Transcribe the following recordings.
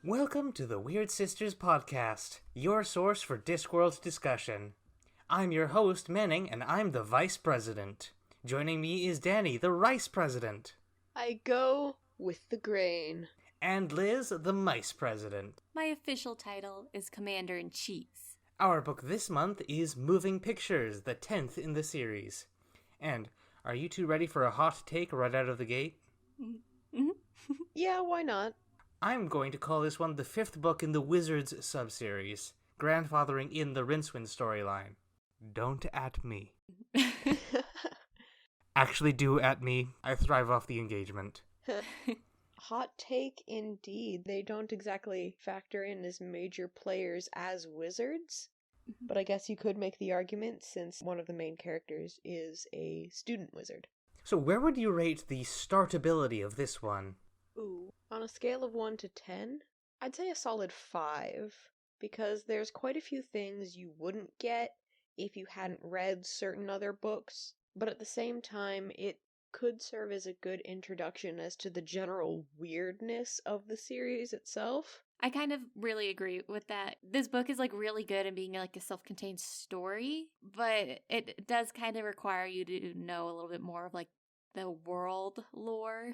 Welcome to the Weird Sisters podcast, your source for Discworld discussion. I'm your host, Manning, and I'm the Vice President. Joining me is Danny, the Rice President. I go with the grain. And Liz, the Mice President. My official title is Commander-in-Chief. Our book this month is Moving Pictures, the 10th in the series. And are you two ready for a hot take right out of the gate? Mm-hmm. Yeah, why not? I'm going to call this one the 5th book in the Wizards subseries, grandfathering in the Rincewind storyline. Don't at me. Actually do at me. I thrive off the engagement. Hot take indeed. They don't exactly factor in as major players as wizards, but I guess you could make the argument since one of the main characters is a student wizard. So where would you rate the startability of this one? Ooh, on a scale of 1 to 10, I'd say a solid 5, because there's quite a few things you wouldn't get if you hadn't read certain other books, but at the same time, it could serve as a good introduction as to the general weirdness of the series itself. I kind of really agree with that. This book is really good in being a self-contained story, but it does kind of require you to know a little bit more of the world lore.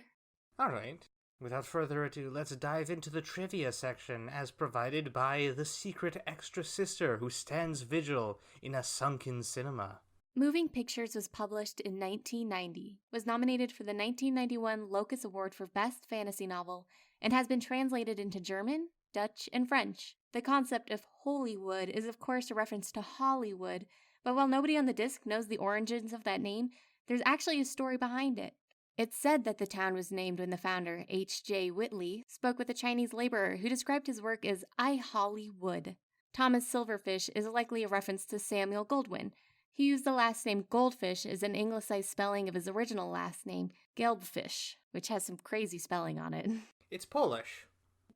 All right. Without further ado, let's dive into the trivia section as provided by the secret extra sister who stands vigil in a sunken cinema. Moving Pictures was published in 1990, was nominated for the 1991 Locus Award for Best Fantasy Novel, and has been translated into German, Dutch, and French. The concept of Holywood is of course a reference to Hollywood, but while nobody on the disc knows the origins of that name, there's actually a story behind it. It's said that the town was named when the founder, H.J. Whitley, spoke with a Chinese laborer who described his work as I Hollywood. Thomas Silverfish is likely a reference to Samuel Goldwyn. He used the last name Goldfish as an anglicized spelling of his original last name, Gelbfish, which has some crazy spelling on it. It's Polish.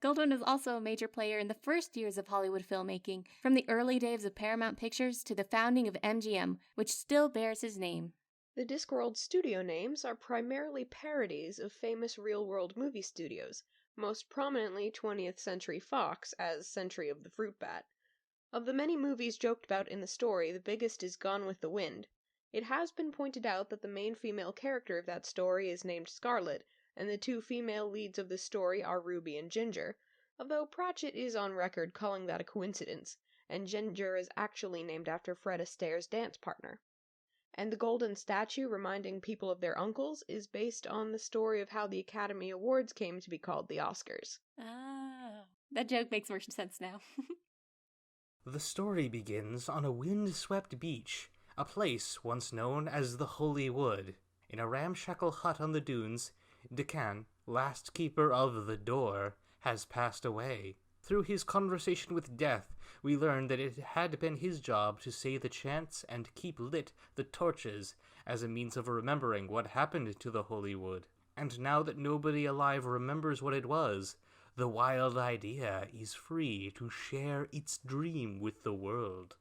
Goldwyn was also a major player in the first years of Hollywood filmmaking, from the early days of Paramount Pictures to the founding of MGM, which still bears his name. The Discworld studio names are primarily parodies of famous real-world movie studios, most prominently 20th Century Fox as Century of the Fruit Bat. Of the many movies joked about in the story, the biggest is Gone with the Wind. It has been pointed out that the main female character of that story is named Scarlet, and the two female leads of the story are Ruby and Ginger, although Pratchett is on record calling that a coincidence, and Ginger is actually named after Fred Astaire's dance partner. And the golden statue reminding people of their uncles is based on the story of how the Academy Awards came to be called the Oscars. Ah, that joke makes more sense now. The story begins on a wind-swept beach, a place once known as the Holy Wood. In a ramshackle hut on the dunes, Decan, last keeper of the door, has passed away. Through his conversation with death, we learn that it had been his job to say the chants and keep lit the torches as a means of remembering what happened to the Holy Wood. And now that nobody alive remembers what it was, the wild idea is free to share its dream with the world.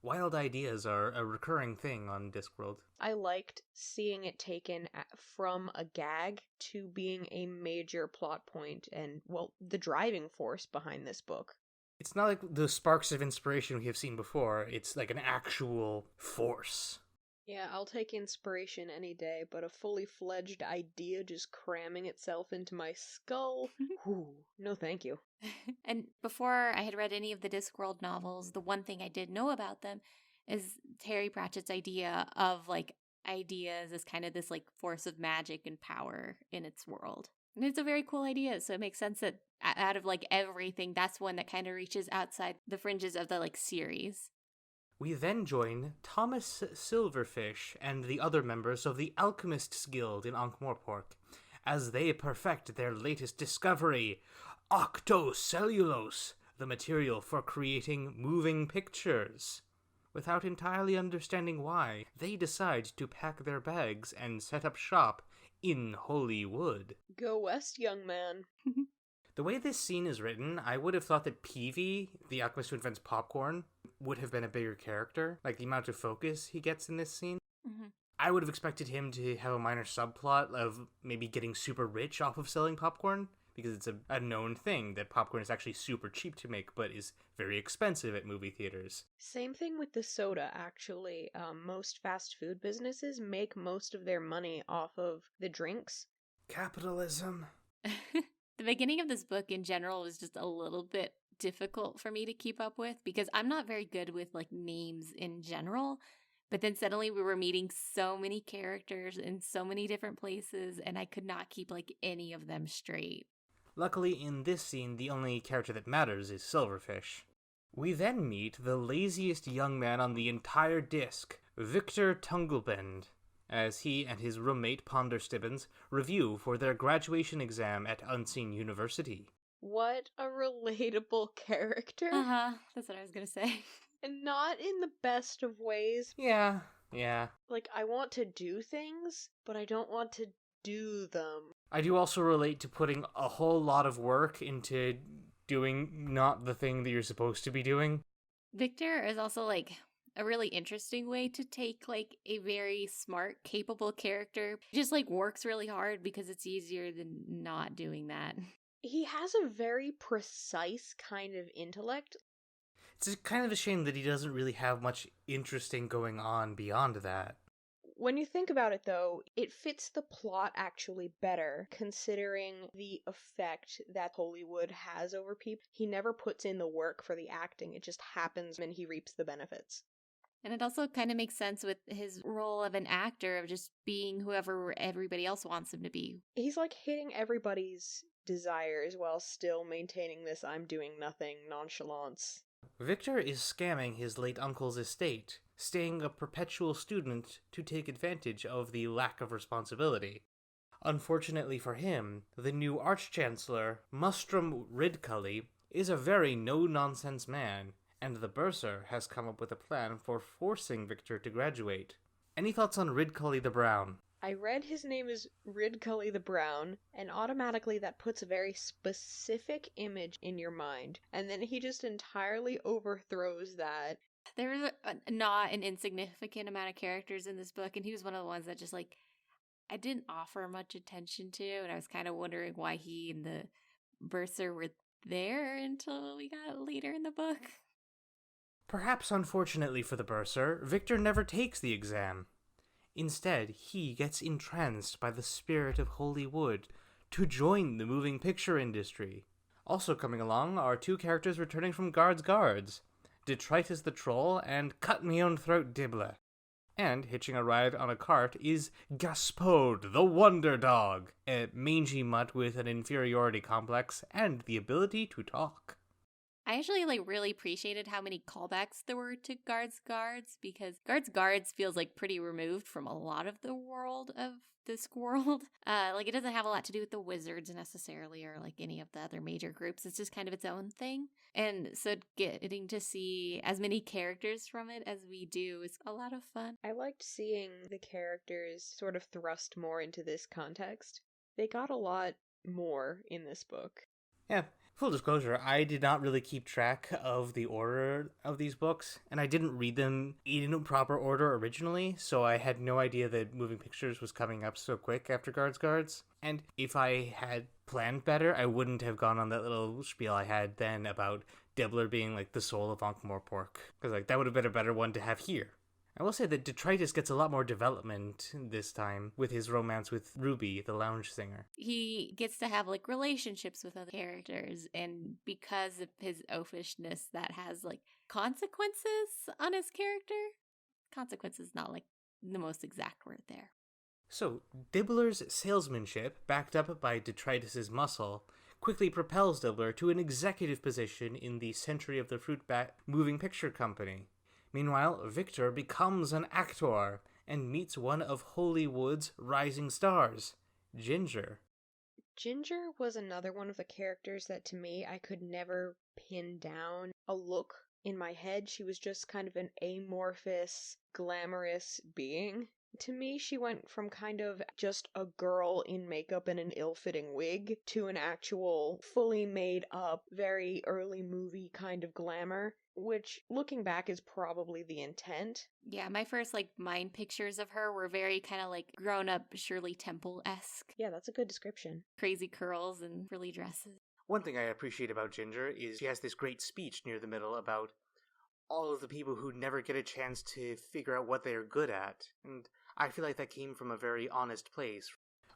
Wild ideas are a recurring thing on Discworld. I liked seeing it taken from a gag to being a major plot point and, the driving force behind this book. It's not like the sparks of inspiration we have seen before. It's like an actual force. Yeah, I'll take inspiration any day, but a fully fledged idea just cramming itself into my skull? Whew, no thank you. And before I had read any of the Discworld novels, the one thing I did know about them is Terry Pratchett's idea of ideas as kind of this force of magic and power in its world. And it's a very cool idea, so it makes sense that out of everything, that's one that kind of reaches outside the fringes of the series. We then join Thomas Silverfish and the other members of the Alchemists Guild in Ankh-Morpork as they perfect their latest discovery, octocellulose, the material for creating moving pictures. Without entirely understanding why, they decide to pack their bags and set up shop in Holywood. Go west, young man. The way this scene is written, I would have thought that Peavy, the alchemist who invents popcorn, would have been a bigger character. The amount of focus he gets in this scene. Mm-hmm. I would have expected him to have a minor subplot of maybe getting super rich off of selling popcorn, because it's a known thing that popcorn is actually super cheap to make, but is very expensive at movie theaters. Same thing with the soda, actually. Most fast food businesses make most of their money off of the drinks. Capitalism. The beginning of this book in general was just a little bit difficult for me to keep up with because I'm not very good with like names in general. But then suddenly we were meeting so many characters in so many different places, and I could not keep like any of them straight. Luckily, in this scene, the only character that matters is Silverfish. We then meet the laziest young man on the entire disc, Victor Tunglebend, as he and his roommate Ponder Stibbons review for their graduation exam at Unseen University. What a relatable character. That's what I was gonna say. And not in the best of ways. Yeah. Like, I want to do things, but I don't want to do them. I do also relate to putting a whole lot of work into doing not the thing that you're supposed to be doing. Victor is also like a really interesting way to take like a very smart, capable character. He just like works really hard because it's easier than not doing that. He has a very precise kind of intellect. It's kind of a shame that he doesn't really have much interesting going on beyond that. When you think about it, though, it fits the plot actually better, considering the effect that Hollywood has over people. He never puts in the work for the acting, it just happens and he reaps the benefits. And it also kind of makes sense with his role of an actor of just being whoever everybody else wants him to be. He's like hitting everybody's desires while still maintaining this I'm doing nothing nonchalance. Victor is scamming his late uncle's estate, staying a perpetual student to take advantage of the lack of responsibility. Unfortunately for him, the new Arch-Chancellor, Mustrum Ridcully, is a very no-nonsense man, and the Bursar has come up with a plan for forcing Victor to graduate. Any thoughts on Ridcully the Brown? I read his name is Ridcully the Brown, and automatically that puts a very specific image in your mind, and then he just entirely overthrows that. There was not an insignificant amount of characters in this book, and he was one of the ones that just like I didn't offer much attention to, and I was kind of wondering why he and the Bursar were there until we got later in the book. Perhaps unfortunately for the Bursar, Victor never takes the exam. Instead, he gets entranced by the spirit of Holy Wood to join the moving picture industry. Also coming along are two characters returning from Guards, Detritus the Troll and Cut-Me-Own-Throat Dibbler. And hitching a ride on a cart is Gaspode the Wonder Dog, a mangy mutt with an inferiority complex and the ability to talk. I actually really appreciated how many callbacks there were to Guards because Guards feels like pretty removed from a lot of the world of Discworld. Like it doesn't have a lot to do with the wizards necessarily or like any of the other major groups. It's just kind of its own thing. And so getting to see as many characters from it as we do is a lot of fun. I liked seeing the characters sort of thrust more into this context. They got a lot more in this book. Yeah. Full disclosure, I did not really keep track of the order of these books, and I didn't read them in proper order originally, so I had no idea that Moving Pictures was coming up so quick after Guards. And if I had planned better, I wouldn't have gone on that little spiel I had then about Dibbler being like the soul of Ankh-Morpork, because like that would have been a better one to have here. I will say that Detritus gets a lot more development this time with his romance with Ruby, the lounge singer. He gets to have like relationships with other characters, and because of his oafishness, that has like consequences on his character. Consequences, not like the most exact word there. So, Dibbler's salesmanship, backed up by Detritus's muscle, quickly propels Dibbler to an executive position in the Century of the Fruit Bat moving picture company. Meanwhile, Victor becomes an actor and meets one of Hollywood's rising stars, Ginger. Ginger was another one of the characters that to me I could never pin down a look in my head. She was just kind of an amorphous, glamorous being. To me, she went from kind of just a girl in makeup and an ill-fitting wig to an actual, fully made up, very early movie kind of glamour, which, looking back, is probably the intent. Yeah, my first mind pictures of her were very kind of like grown up Shirley Temple-esque. Yeah, that's a good description. Crazy curls and frilly dresses. One thing I appreciate about Ginger is she has this great speech near the middle about all of the people who never get a chance to figure out what they're good at, and I feel like that came from a very honest place.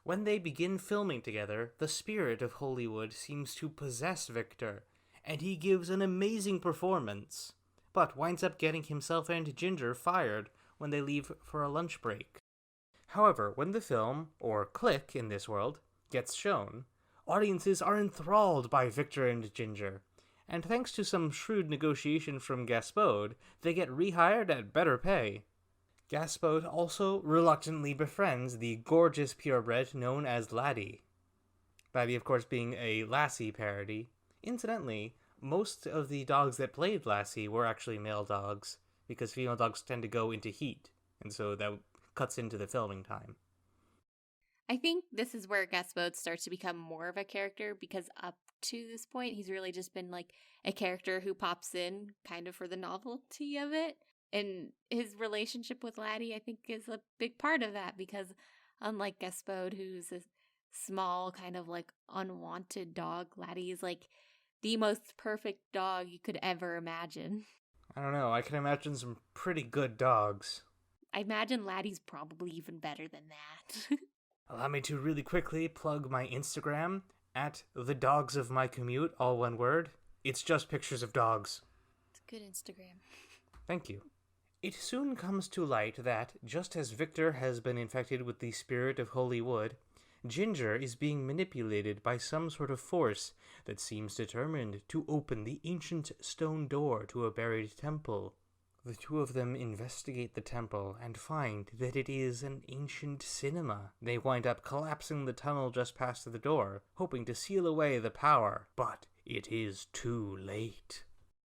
When they begin filming together, the spirit of Hollywood seems to possess Victor, and he gives an amazing performance, but winds up getting himself and Ginger fired when they leave for a lunch break. However, when the film, or Click in this world, gets shown, audiences are enthralled by Victor and Ginger, and thanks to some shrewd negotiation from Gaspode, they get rehired at better pay. Gaspode also reluctantly befriends the gorgeous purebred known as Laddie. Laddie, of course, being a Lassie parody. Incidentally, most of the dogs that played Lassie were actually male dogs, because female dogs tend to go into heat, and so that cuts into the filming time. I think this is where Gaspode starts to become more of a character, because up to this point, he's really just been a character who pops in kind of for the novelty of it. And his relationship with Laddie, I think, is a big part of that, because unlike Gaspode, who's a small, kind of unwanted dog, Laddie is the most perfect dog you could ever imagine. I don't know, I can imagine some pretty good dogs. I imagine Laddie's probably even better than that. Allow me to really quickly plug my Instagram, at @thedogsofmycommute, all one word. It's just pictures of dogs. It's a good Instagram. Thank you. It soon comes to light that, just as Victor has been infected with the spirit of Hollywood, Ginger is being manipulated by some sort of force that seems determined to open the ancient stone door to a buried temple. The two of them investigate the temple and find that it is an ancient cinema. They wind up collapsing the tunnel just past the door, hoping to seal away the power, but it is too late.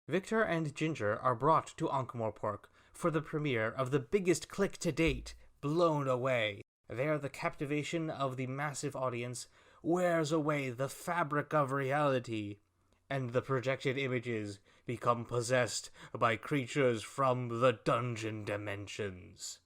Victor and Ginger are brought to Ankh-Morpork for the premiere of the biggest click to date, Blown Away. There, the captivation of the massive audience wears away the fabric of reality, and the projected images become possessed by creatures from the dungeon dimensions.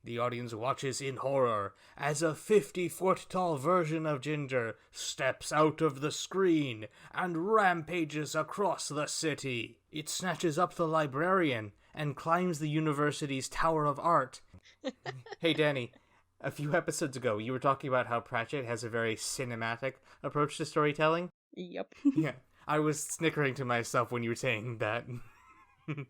The audience watches in horror as a 50-foot-tall version of Ginger steps out of the screen and rampages across the city. It snatches up the librarian and climbs the university's Tower of Art. Hey, Danny, a few episodes ago, you were talking about how Pratchett has a very cinematic approach to storytelling. Yep. Yeah, I was snickering to myself when you were saying that.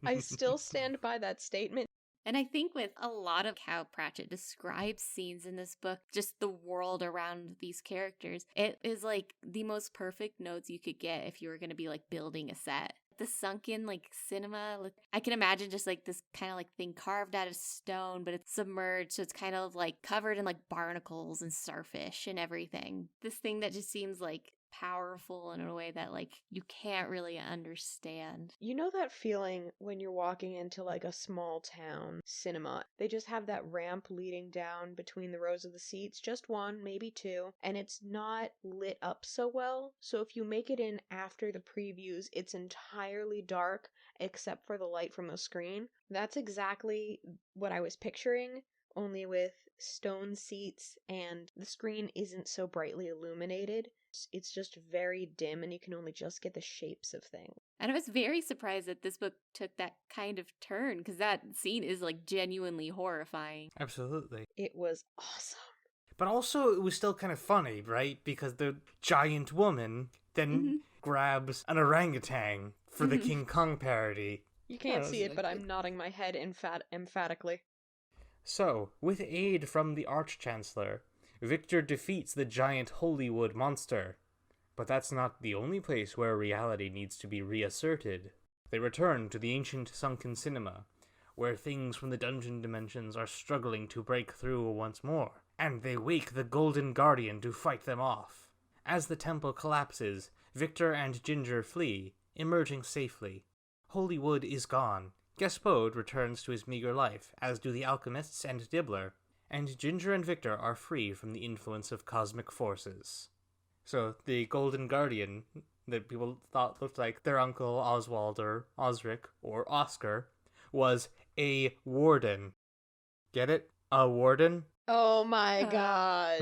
I still stand by that statement. And I think with a lot of how Pratchett describes scenes in this book, just the world around these characters, it is the most perfect notes you could get if you were going to be building a set. The sunken cinema, I can imagine just this kind of thing carved out of stone, but it's submerged, so it's kind of covered in barnacles and starfish and everything. This thing that just seems powerful in a way that you can't really understand. You know that feeling when you're walking into a small town cinema? They just have that ramp leading down between the rows of the seats, just one, maybe two, and it's not lit up so well. So if you make it in after the previews, it's entirely dark except for the light from the screen. That's exactly what I was picturing, only with stone seats and the screen isn't so brightly illuminated. It's just very dim and you can only just get the shapes of things. And I was very surprised that this book took that kind of turn, because that scene is genuinely horrifying. Absolutely. It was awesome. But also it was still kind of funny, right? Because the giant woman then grabs an orangutan for the King Kong parody. You can't see it, but I'm nodding my head emphatically. So, with aid from the Arch-Chancellor, Victor defeats the giant Hollywood monster. But that's not the only place where reality needs to be reasserted. They return to the ancient sunken cinema, where things from the dungeon dimensions are struggling to break through once more, and they wake the Golden Guardian to fight them off. As the temple collapses, Victor and Ginger flee, emerging safely. Hollywood is gone. Gaspode returns to his meager life, as do the alchemists and Dibbler, and Ginger and Victor are free from the influence of cosmic forces. So the Golden Guardian that people thought looked like their uncle Oswald or Osric or Oscar was a warden. Get it? A warden? Oh my god.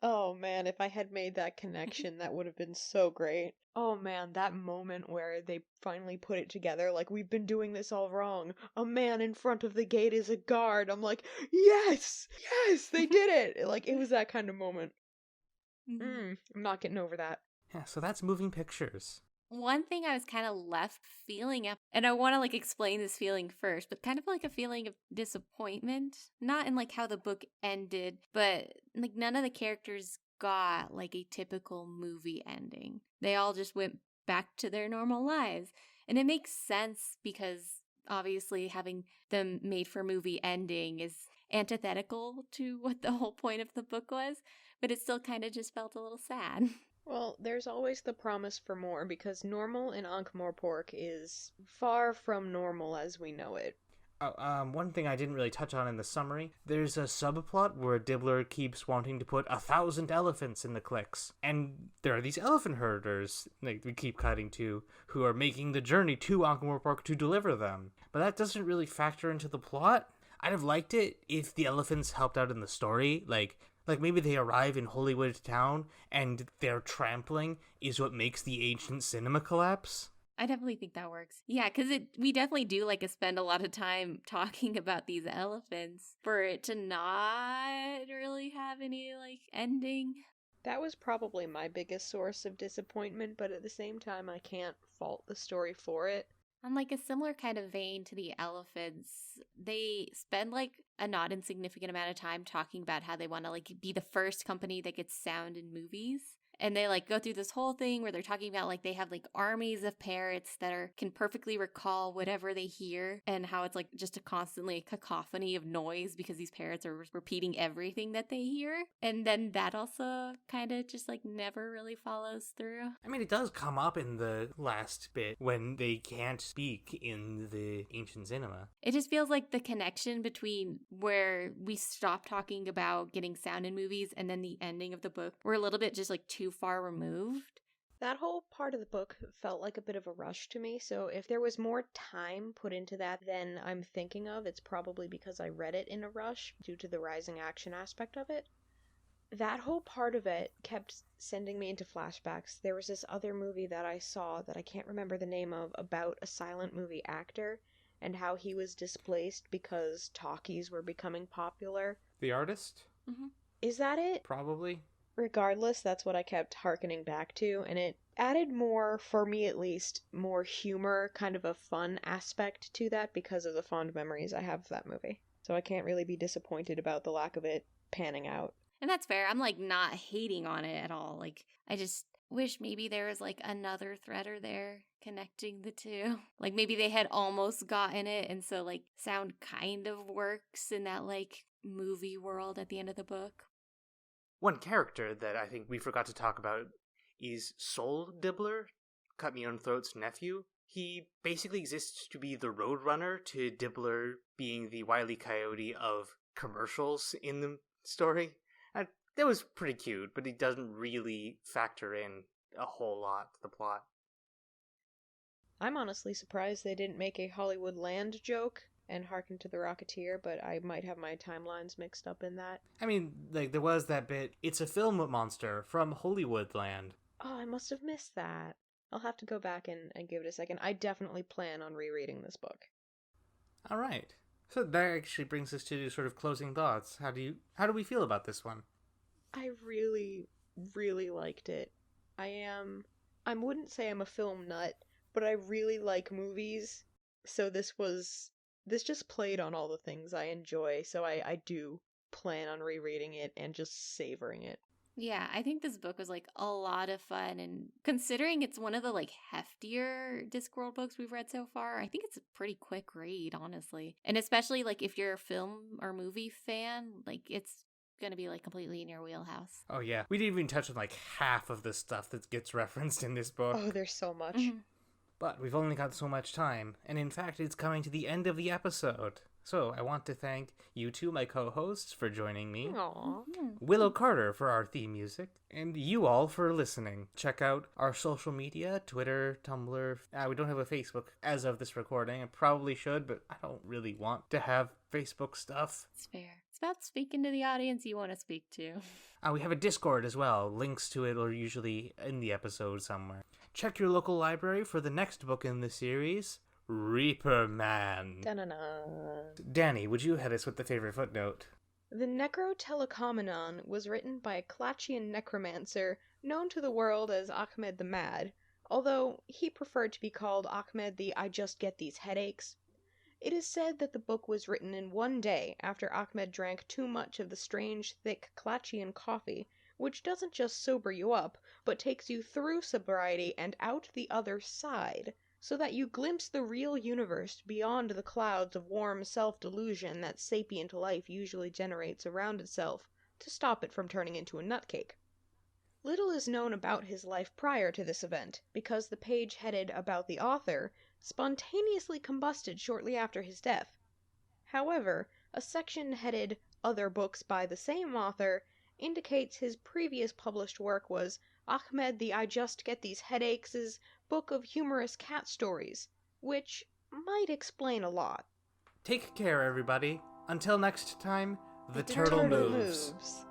Oh man, if I had made that connection, that would have been so great. Oh man, that moment where they finally put it together, like, we've been doing this all wrong. A man in front of the gate is a guard. I'm like, yes! Yes, they did it! Like, it was that kind of moment. I'm not getting over that. Yeah, so that's moving pictures. One thing I was kind of left feeling, and I want to like explain this feeling first, but kind of like a feeling of disappointment. Not in like how the book ended, but like none of the characters got like a typical movie ending. They all just went back to their normal lives. And it makes sense because obviously having them made for movie ending is antithetical to what the whole point of the book was, but it still kind of just felt a little sad. Well, there's always the promise for more, because normal in Ankh-Morpork is far from normal as we know it. One thing I didn't really touch on in the summary, there's a subplot where Dibbler keeps wanting to put 1,000 elephants in the cliques. And there are these elephant herders, like we keep cutting to, who are making the journey to Ankh-Morpork to deliver them. But that doesn't really factor into the plot. I'd have liked it if the elephants helped out in the story, like maybe they arrive in Hollywood Town and their trampling is what makes the ancient cinema collapse. I definitely think that works. Yeah, because we definitely do like spend a lot of time talking about these elephants for it to not really have any like ending. That was probably my biggest source of disappointment, but at the same time I can't fault the story for it. On like a similar kind of vein to the elephants, they spend like a not insignificant amount of time talking about how they want to like be the first company that gets sound in movies. And they like go through this whole thing where they're talking about like they have like armies of parrots that can perfectly recall whatever they hear, and how it's like just a constantly cacophony of noise because these parrots are repeating everything that they hear. And then that also kind of just like never really follows through. I mean, it does come up in the last bit when they can't speak in the ancient cinema. It just feels like the connection between where we stop talking about getting sound in movies and then the ending of the book were a little bit just like too far removed. That whole part of the book felt like a bit of a rush to me, so if there was more time put into that than I'm thinking of, it's probably because I read it in a rush due to the rising action aspect of it. That whole part of it kept sending me into flashbacks. There was this other movie that I saw that I can't remember the name of, about a silent movie actor and how he was displaced because talkies were becoming popular. The Artist? Mm-hmm. Is that it? Probably. Regardless, that's what I kept hearkening back to, and it added more, for me at least, more humor, kind of a fun aspect to that because of the fond memories I have of that movie. So I can't really be disappointed about the lack of it panning out. And that's fair. I'm like not hating on it at all. Like, I just wish maybe there was like another threader there connecting the two. Like maybe they had almost gotten it, and so like sound kind of works in that like movie world at the end of the book. One character that I think we forgot to talk about is Soul Dibbler, Cut Me Own Throat's nephew. He basically exists to be the roadrunner to Dibbler being the Wile E. Coyote of commercials in the story. That was pretty cute, but he doesn't really factor in a whole lot to the plot. I'm honestly surprised they didn't make a Hollywood Land joke and hearken to the Rocketeer, but I might have my timelines mixed up in that. I mean, like, there was that bit, it's a film monster from Hollywood Land. Oh, I must have missed that. I'll have to go back and give it a second. I definitely plan on rereading this book. All right. So that actually brings us to sort of closing thoughts. How do we feel about this one? I really, really liked it. I wouldn't say I'm a film nut, but I really like movies, so this just played on all the things I enjoy, so I do plan on rereading it and just savoring it. Yeah, I think this book was like a lot of fun, and considering it's one of the like heftier Discworld books we've read so far, I think it's a pretty quick read, honestly. And especially like if you're a film or movie fan, like it's gonna be like completely in your wheelhouse. Oh yeah, we didn't even touch on like half of the stuff that gets referenced in this book. Oh, there's so much. Mm-hmm. But we've only got so much time, and in fact it's coming to the end of the episode. So I want to thank you two, my co-hosts, for joining me. Aww. Willow Carter for our theme music, and you all for listening. Check out our social media, Twitter, Tumblr. We don't have a Facebook as of this recording. I probably should, but I don't really want to have Facebook stuff. It's fair. It's about speaking to the audience you want to speak to. We have a Discord as well. Links to it are usually in the episode somewhere. Check your local library for the next book in the series, Reaper Man. Da-na-na. Danny, would you hit us with the favorite footnote? The Necrotelecomenon was written by a Klachian necromancer known to the world as Ahmed the Mad, although he preferred to be called Ahmed the I Just Get These Headaches. It is said that the book was written in one day after Ahmed drank too much of the strange, thick Klachian coffee, which doesn't just sober you up, but takes you through sobriety and out the other side, so that you glimpse the real universe beyond the clouds of warm self-delusion that sapient life usually generates around itself to stop it from turning into a nutcake. Little is known about his life prior to this event, because the page headed About the Author spontaneously combusted shortly after his death. However, a section headed Other Books by the same author indicates his previous published work was Ahmed the I Just Get These Headaches' book of humorous cat stories, which might explain a lot. Take care, everybody. Until next time, the Turtle turtle moves. moves.